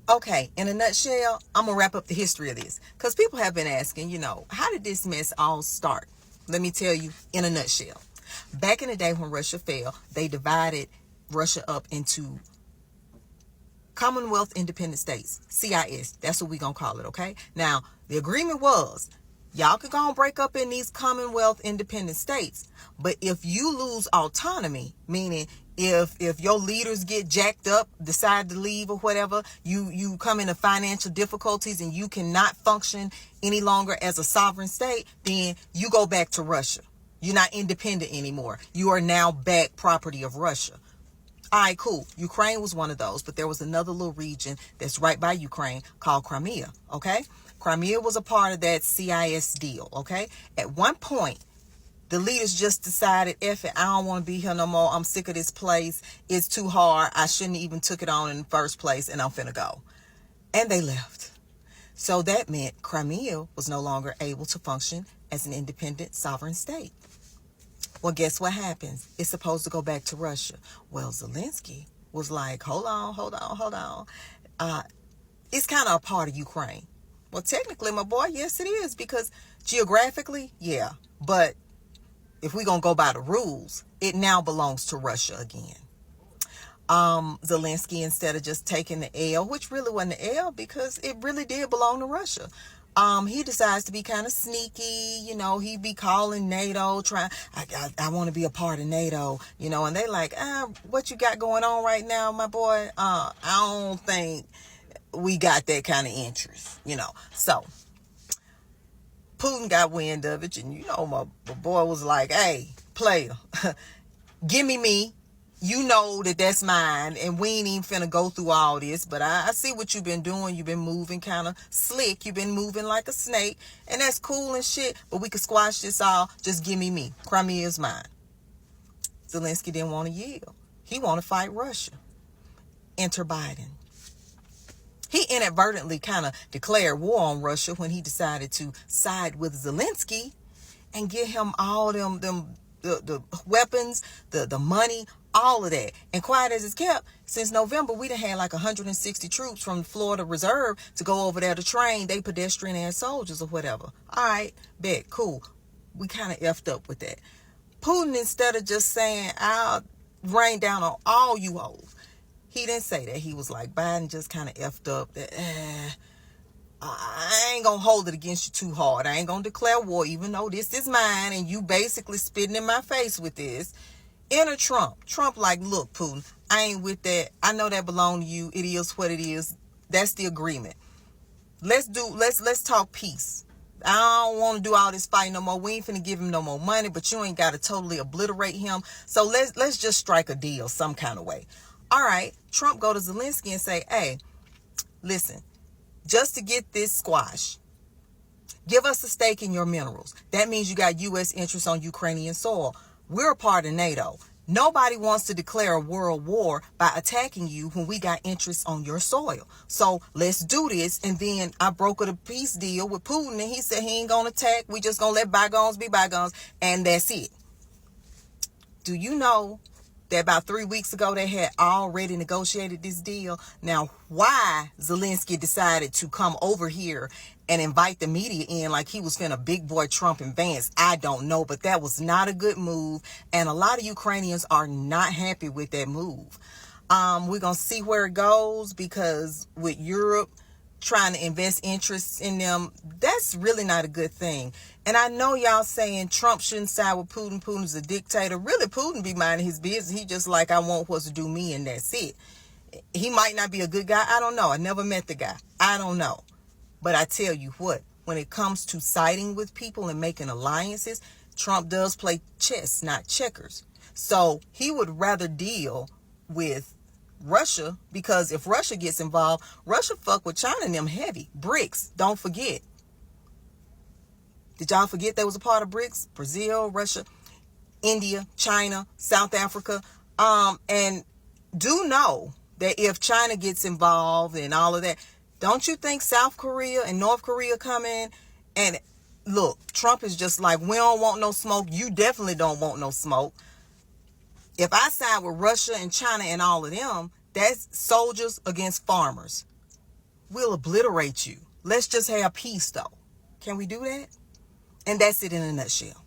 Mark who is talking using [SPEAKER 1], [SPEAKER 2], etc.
[SPEAKER 1] Okay, in a nutshell, I'm going to wrap up the history of this. Because people have been asking, how did this mess all start? Let me tell you in a nutshell. Back in the day when Russia fell, they divided Russia up into Commonwealth Independent States, CIS. That's what we're going to call it, okay? Now, the agreement was, y'all could go and break up in these Commonwealth Independent States, but if you lose autonomy, meaning if your leaders get jacked up, decide to leave or whatever, you come into financial difficulties and you cannot function any longer as a sovereign state, then you go back to Russia. You're not independent anymore. You are now back property of Russia. All right, cool. Ukraine was one of those, but there was another little region that's right by Ukraine called Crimea, okay? Crimea was a part of that CIS deal, okay? At one point, the leaders just decided, F it, I don't want to be here no more. I'm sick of this place. It's too hard. I shouldn't even took it on in the first place, and I'm finna go. And they left. So that meant Crimea was no longer able to function as an independent sovereign state. Well, guess what happens? It's supposed to go back to Russia. Well, Zelensky was like, hold on. It's kind of a part of Ukraine. Well, technically, my boy, yes, it is. Because geographically, yeah. But if we're going to go by the rules, it now belongs to Russia again. Zelensky, instead of just taking the L, which really wasn't the L because it really did belong to Russia. He decides to be kind of sneaky, he'd be calling NATO, I want to be a part of NATO, and they like, what you got going on right now, my boy? I don't think we got that kind of interest, So Putin got wind of it, and my boy was like, hey, player, give me. You know that's mine, and we ain't even finna go through all this, but I see what you've been doing. You've been moving kind of slick. You've been moving like a snake, and that's cool and shit, but we could squash this all. Just give me. Crimea is mine. Zelensky didn't want to yield. He want to fight Russia. Enter Biden. He inadvertently kind of declared war on Russia when he decided to side with Zelensky and give him all the weapons, the money, all of that. And quiet as it's kept, since November, we done had like 160 troops from the Florida Reserve to go over there to train they pedestrian ass soldiers or whatever. All right, bet, cool. We kind of effed up with that. Putin, instead of just saying, I'll rain down on all you hoes, he didn't say that. He was like, Biden just kind of effed up that, I ain't gonna hold it against you too hard. I ain't gonna declare war, even though this is mine and you basically spitting in my face with this. Enter Trump. Trump like, look, Putin, I ain't with that. I know that belong to you. It is what it is. That's the agreement. Let's talk peace. I don't want to do all this fighting no more. We ain't finna give him no more money, but you ain't got to totally obliterate him. So let's just strike a deal some kind of way. All right. Trump go to Zelensky and say, hey, listen, just to get this squash, give us a stake in your minerals. That means you got U.S. interests on Ukrainian soil. We're a part of NATO. Nobody wants to declare a world war by attacking you when we got interests on your soil. So let's do this. And then I brokered a peace deal with Putin, and he said he ain't going to attack. We just going to let bygones be bygones. And that's it. Do you know that about 3 weeks ago they had already negotiated this deal? Now, why Zelensky decided to come over here and invite the media in like he was finna big boy Trump and Vance, I don't know, but that was not a good move, and a lot of Ukrainians are not happy with that move. We're gonna see where it goes, because with Europe trying to invest interests in them, that's really not a good thing. And I know y'all saying Trump shouldn't side with Putin. Putin's a dictator. Really, Putin be minding his business. He just like, I want what's to do me, and that's it. He might not be a good guy. I don't know. I never met the guy. I don't know. But I tell you what, when it comes to siding with people and making alliances, Trump does play chess, not checkers. So he would rather deal with Russia, because if Russia gets involved, Russia fuck with China and them heavy. BRICS, don't forget. Did y'all forget they was a part of BRICS? Brazil, Russia, India, China, South Africa. And do know that if China gets involved and all of that, don't you think South Korea and North Korea come in? And look, Trump is just like, we don't want no smoke. You definitely don't want no smoke. If I side with Russia and China and all of them, that's soldiers against farmers. we'll obliterate you. Let's just have peace, though. Can we do that? And that's it in a nutshell.